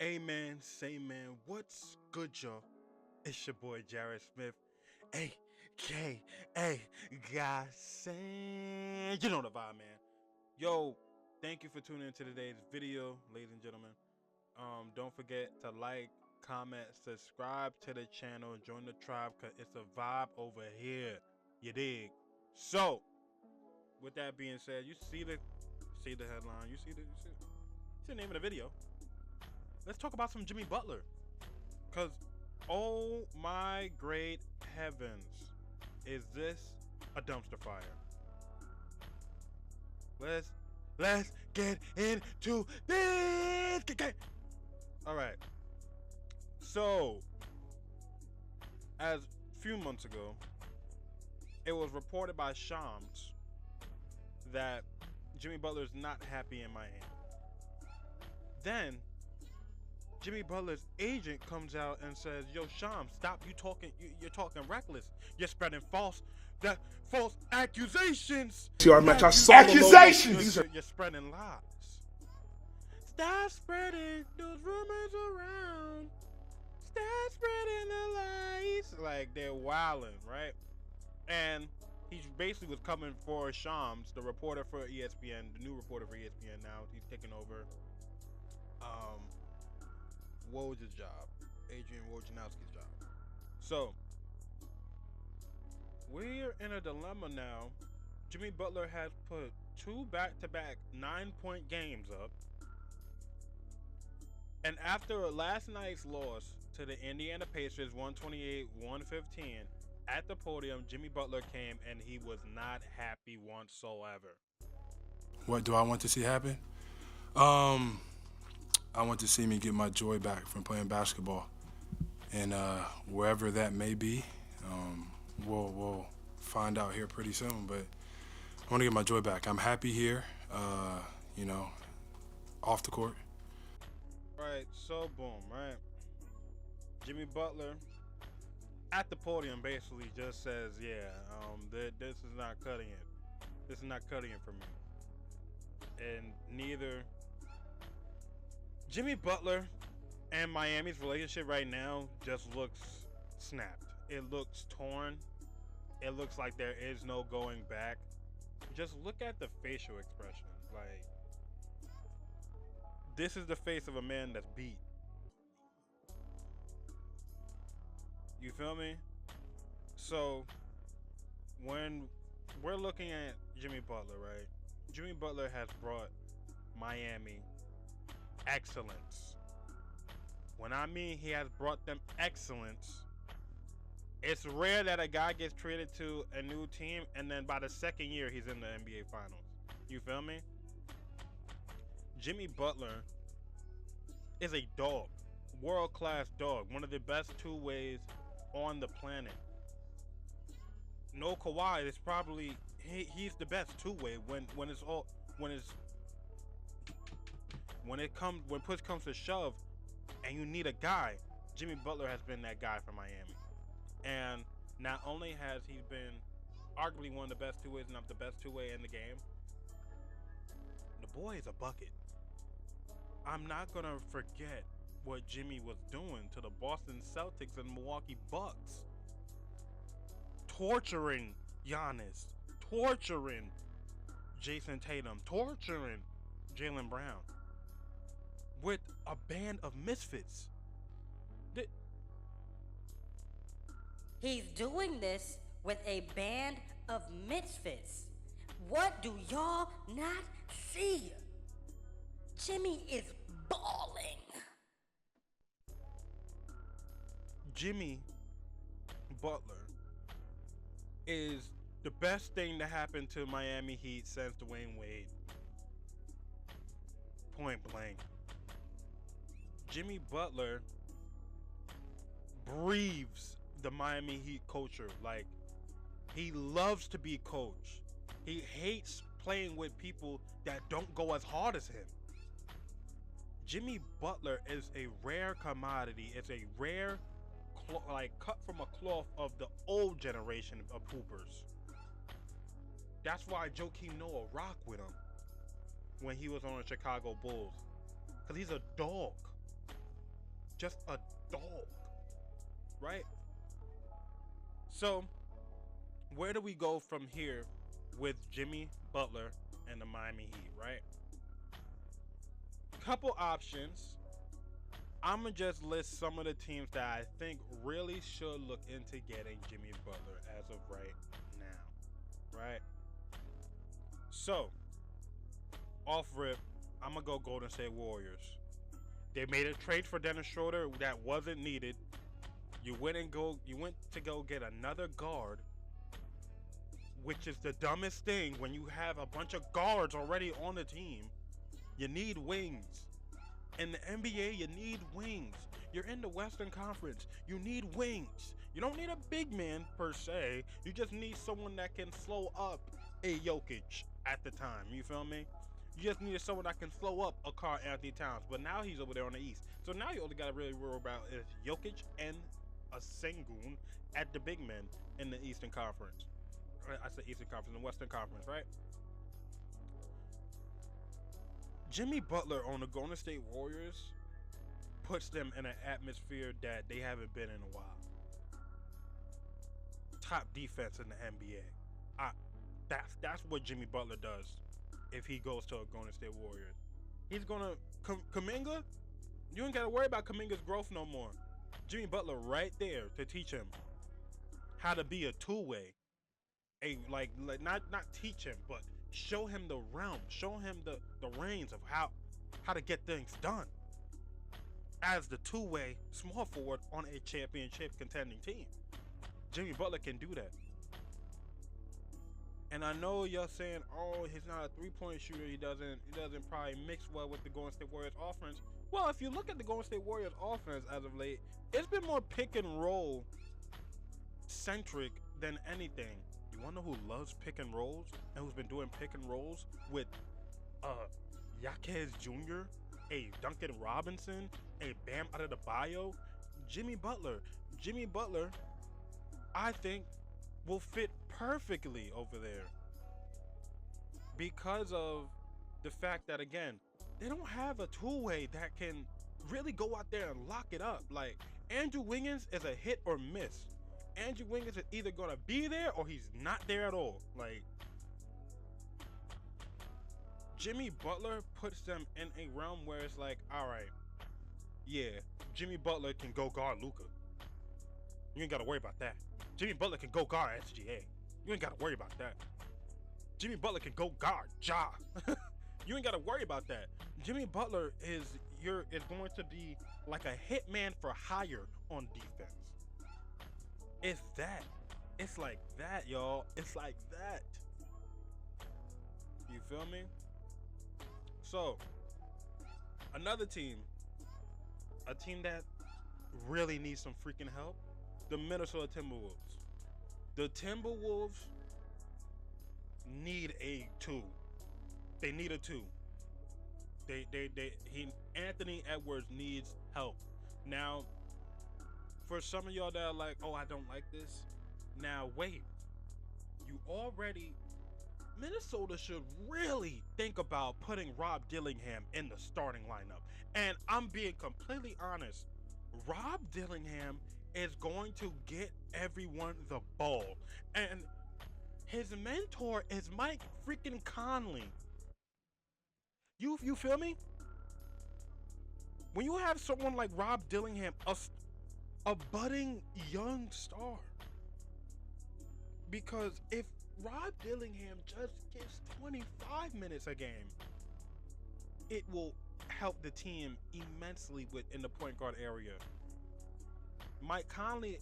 Amen, say man, what's good, y'all? It's your boy Jared Smith, aka Gossen. You know the vibe, man. Yo, thank you for tuning into today's video, ladies and gentlemen. Don't forget to like, comment, subscribe to the channel, join the tribe, cause it's a vibe over here. You dig? So, with that being said, you see the headline, you see the name of the video. Let's talk about some Jimmy Butler. Cause oh my great heavens, is this a dumpster fire? Let's get into this. All right. So, as a few months ago, it was reported by Shams that Jimmy Butler's not happy in Miami. Then Jimmy Butler's agent comes out and says, "Yo, Shams, stop! You're talking reckless. You're spreading false accusations. Accusations. You're spreading lies. Stop spreading those rumors around. Stop spreading the lies." Like, they're wilding, right? And he basically was coming for Shams, the reporter for ESPN, the new reporter for ESPN now. He's taking over Woj's job, Adrian Wojnarowski's job. So, we're in a dilemma now. Jimmy Butler has put two back-to-back 9-point games up. And after last night's loss to the Indiana Pacers, 128-115, at the podium, Jimmy Butler came and he was not happy whatsoever. What do I want to see happen? I want to see me get my joy back from playing basketball, and wherever that may be, we'll find out here pretty soon. But I want to get my joy back. I'm happy here, off the court. Right, so boom, right? Jimmy Butler at the podium basically just says, this is not cutting it. This is not cutting it for me. And neither Jimmy Butler and Miami's relationship right now just looks snapped. It looks torn. It looks like there is no going back. Just look at the facial expression. Like, this is the face of a man that's beat. You feel me? So, when we're looking at Jimmy Butler, right? Jimmy Butler has brought Miami excellence. When I mean he has brought them excellence, it's rare that a guy gets traded to a new team and then by the second year he's in the NBA Finals. You feel me? Jimmy Butler is a dog, world-class dog, one of the best two-ways on the planet. No Kawhi is probably he's the best two-way when push comes to shove and you need a guy. Jimmy Butler has been that guy for Miami. And not only has he been arguably one of the best two-ways, and not the best two-way in the game, the boy is a bucket. I'm not going to forget what Jimmy was doing to the Boston Celtics and Milwaukee Bucks. Torturing Giannis. Torturing Jason Tatum. Torturing Jaylen Brown. With a band of misfits. He's doing this with a band of misfits. What do y'all not see? Jimmy is balling. Jimmy Butler is the best thing to happen to Miami Heat since Dwayne Wade. Point blank. Jimmy Butler breathes the Miami Heat culture. Like, he loves to be coached. He hates playing with people that don't go as hard as him. Jimmy Butler is a rare commodity. It's a rare, cut from a cloth of the old generation of hoopers. That's why Joakim Noah rocked with him when he was on the Chicago Bulls. Because he's a dog. just a dog, right? So, where do we go from here with Jimmy Butler and the Miami Heat, right? Couple options. I'm gonna just list some of the teams that I think really should look into getting Jimmy Butler as of right now, right? So, off rip, I'm gonna go Golden State Warriors. They made a trade for Dennis Schroeder that wasn't needed. You went to go get another guard, which is the dumbest thing when you have a bunch of guards already on the team. You need wings. In the NBA, you need wings. You're in the Western Conference. You need wings. You don't need a big man per se. You just need someone that can slow up a Jokic at the time. You feel me? You just needed someone that can slow up a Karl Anthony Towns. But now he's over there on the East. So now you only got to really worry about is Jokic and a Sengun at the big men in the Eastern Conference. I said Eastern Conference, the Western Conference, right? Jimmy Butler on the Golden State Warriors puts them in an atmosphere that they haven't been in a while. Top defense in the NBA. That's what Jimmy Butler does if he goes to a Golden State Warriors. He's gonna Kuminga. You ain't gotta worry about Kuminga's growth no more. Jimmy Butler right there to teach him how to be a two-way. Like not teach him, but show him the realm, show him the reins of how to get things done as the two-way small forward on a championship contending team. Jimmy Butler can do that. And I know you're saying, oh, he's not a three-point shooter. He doesn't probably mix well with the Golden State Warriors offense. Well, if you look at the Golden State Warriors offense as of late, it's been more pick and roll centric than anything. You wanna know who loves pick and rolls and who's been doing pick and rolls with Jaquez Jr., a Duncan Robinson, a Bam Adebayo? Jimmy Butler. Jimmy Butler, I think, will fit perfectly over there because of the fact that, again, they don't have a two-way that can really go out there and lock it up. Like, Andrew Wiggins is a hit or miss. Andrew Wiggins is either gonna be there or he's not there at all. Like, Jimmy Butler puts them in a realm where it's like, all right, yeah, Jimmy Butler can go guard Luka. You ain't gotta worry about that. Jimmy Butler can go guard SGA. You ain't gotta worry about that. Jimmy Butler can go guard Ja. You ain't gotta worry about that. Jimmy Butler is going to be like a hitman for hire on defense. It's that. It's like that, y'all. It's like that. You feel me? So, another team, a team that really needs some freaking help, the Minnesota Timberwolves. The Timberwolves need a two. They need a two. Anthony Edwards needs help. Now, for some of y'all that are like, oh, I don't like this. Now, wait. Minnesota should really think about putting Rob Dillingham in the starting lineup. And I'm being completely honest. Rob Dillingham is going to get everyone the ball. And his mentor is Mike freaking Conley. You feel me? When you have someone like Rob Dillingham, a budding young star. Because if Rob Dillingham just gets 25 minutes a game, it will help the team immensely in the point guard area. Mike Conley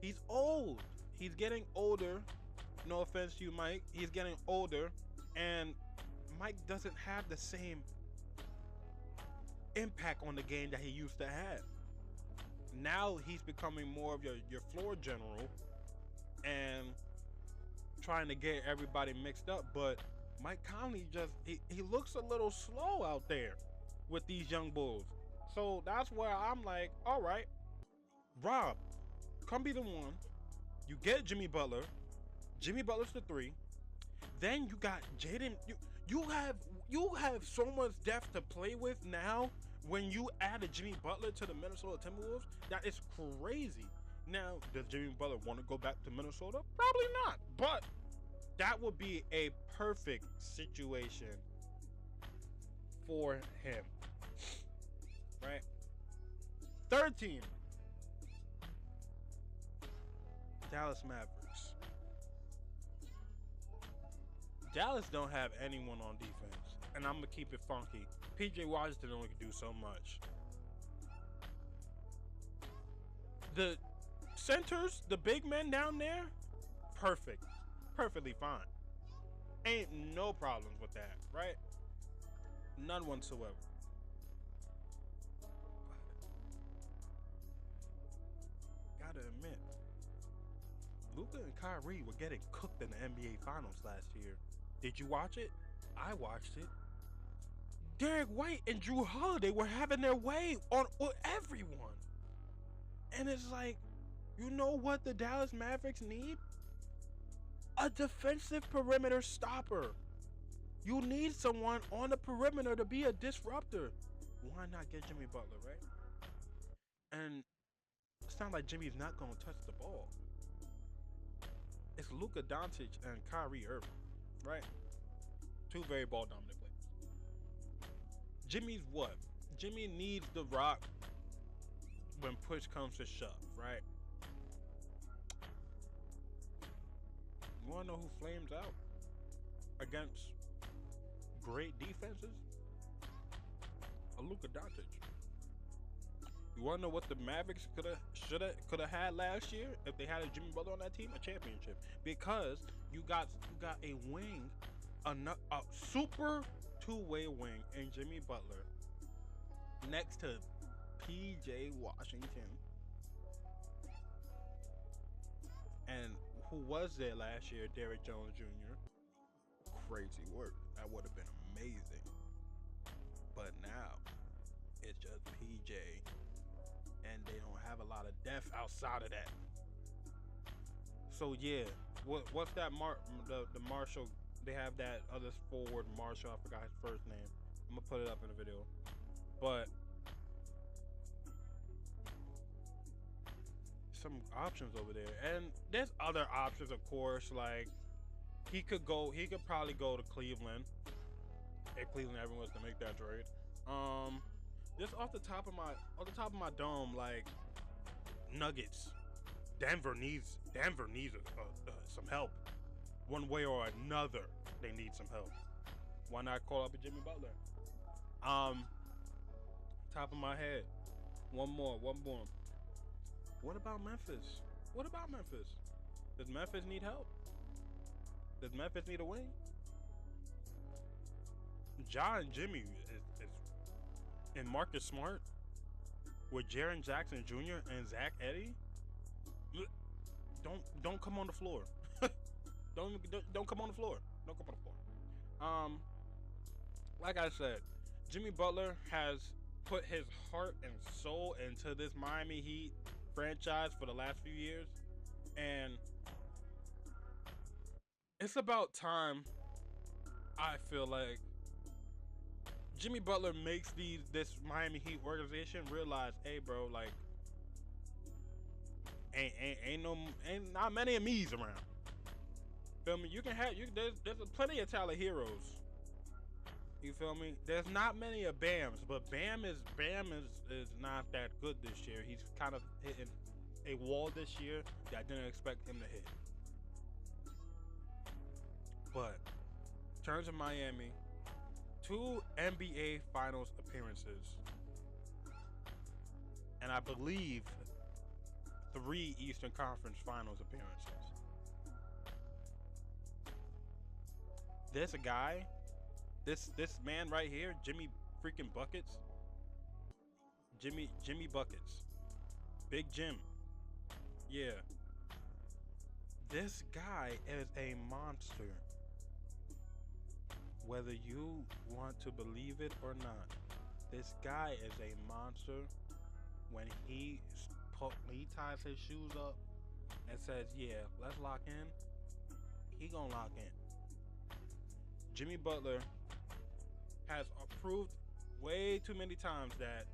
he's old. He's getting older. No offense to you, Mike. He's getting older, and Mike doesn't have the same impact on the game that he used to have. Now he's becoming more of your floor general and trying to get everybody mixed up. But Mike Conley he looks a little slow out there with these young bulls. So that's where I'm like, all right, Rob, come be the one. You get Jimmy Butler. Jimmy Butler's the three. Then you got Jaden. You have so much depth to play with now When you added Jimmy Butler to the Minnesota Timberwolves, that is crazy. Now, does Jimmy Butler want to go back to Minnesota? Probably not. But that would be a perfect situation for him. Right? Third team, Dallas Mavericks. Dallas don't have anyone on defense, and I'm gonna keep it funky. PJ Washington only can do so much. The centers, the big men down there, perfect, perfectly fine. Ain't no problems with that, right? None whatsoever. Gotta admit, Luka and Kyrie were getting cooked in the NBA Finals last year. Did you watch it? I watched it. Derek White and Drew Holiday were having their way on everyone. And it's like, you know what the Dallas Mavericks need? A defensive perimeter stopper. You need someone on the perimeter to be a disruptor. Why not get Jimmy Butler, right? And it's not like Jimmy's not going to touch the ball. It's Luka Doncic and Kyrie Irving, right? Two very ball dominant players. Jimmy's what? Jimmy needs the rock when push comes to shove, right? You want to know who flames out against great defenses? A Luka Doncic. You want to know what the Mavericks could have had last year if they had a Jimmy Butler on that team? A championship, because you got a wing, a super two-way wing in Jimmy Butler next to PJ Washington, and who was there last year? Derrick Jones Jr. Crazy work. That would have been amazing. But now it's just PJ, and they don't have a lot of depth outside of that. So yeah, what's that? The Marshall. They have that other forward, Marshall. I forgot his first name. I'm gonna put it up in the video. But some options over there, and there's other options, of course. Like he could probably go to Cleveland. If Cleveland ever wants to make that trade. Just off the top of my dome, like Nuggets, Denver needs some help. One way or another, they need some help. Why not call up a Jimmy Butler? Top of my head, one more. What about Memphis? Does Memphis need help? Does Memphis need a wing? Ja and Jimmy is and Marcus Smart with Jaren Jackson Jr. and Zach Edey. Don't come on the floor. Don't come on the floor. Don't come on the floor. Like I said, Jimmy Butler has put his heart and soul into this Miami Heat franchise for the last few years, and it's about time. I feel like Jimmy Butler makes this Miami Heat organization realize, hey, bro, like, ain't not many of me's around. Feel me? There's plenty of talent heroes. You feel me? There's not many of Bams, but Bam is not that good this year. He's kind of hitting a wall this year that I didn't expect him to hit. But in terms of Miami, 2 NBA Finals appearances, and I believe 3 Eastern Conference Finals appearances. There's a guy, this man right here, Jimmy freaking Buckets. Jimmy Buckets. Big Jim. Yeah. This guy is a monster. Whether you want to believe it or not, this guy is a monster. When he ties his shoes up and says, yeah, let's lock in, he gonna lock in. Jimmy Butler has proved way too many times that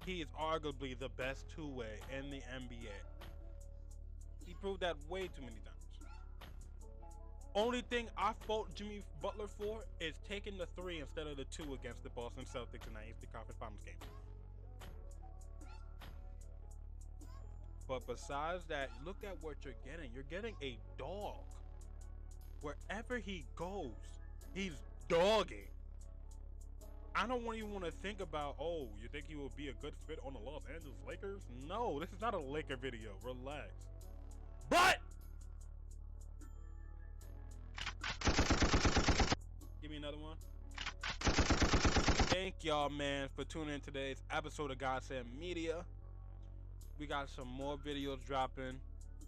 he is arguably the best two-way in the NBA. He proved that way too many times. Only thing I fault Jimmy Butler for is taking the 3 instead of the 2 against the Boston Celtics in that Eastern Conference Finals game. But besides that, look at what you're getting. You're getting a dog. Wherever he goes, he's dogging. I don't even want to think about, oh, you think he will be a good fit on the Los Angeles Lakers? No, this is not a Laker video. Relax. But give me another one. Thank y'all, man, for tuning in today's episode of God Said Media. We got some more videos dropping.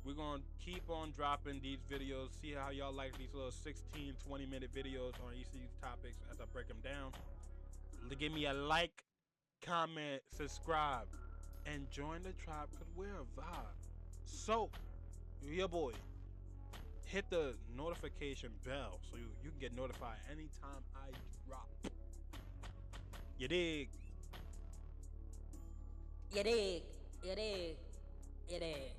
We're going to keep on dropping these videos. See how y'all like these little 16, 20-minute videos on each of these topics as I break them down. Give me a like, comment, subscribe, and join the tribe because we're a vibe. So, your boy, hit the notification bell so you can get notified anytime I drop. You dig? You dig? You dig? You dig?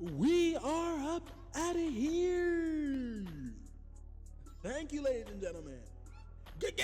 We are up out of here. Thank you, ladies and gentlemen. Good.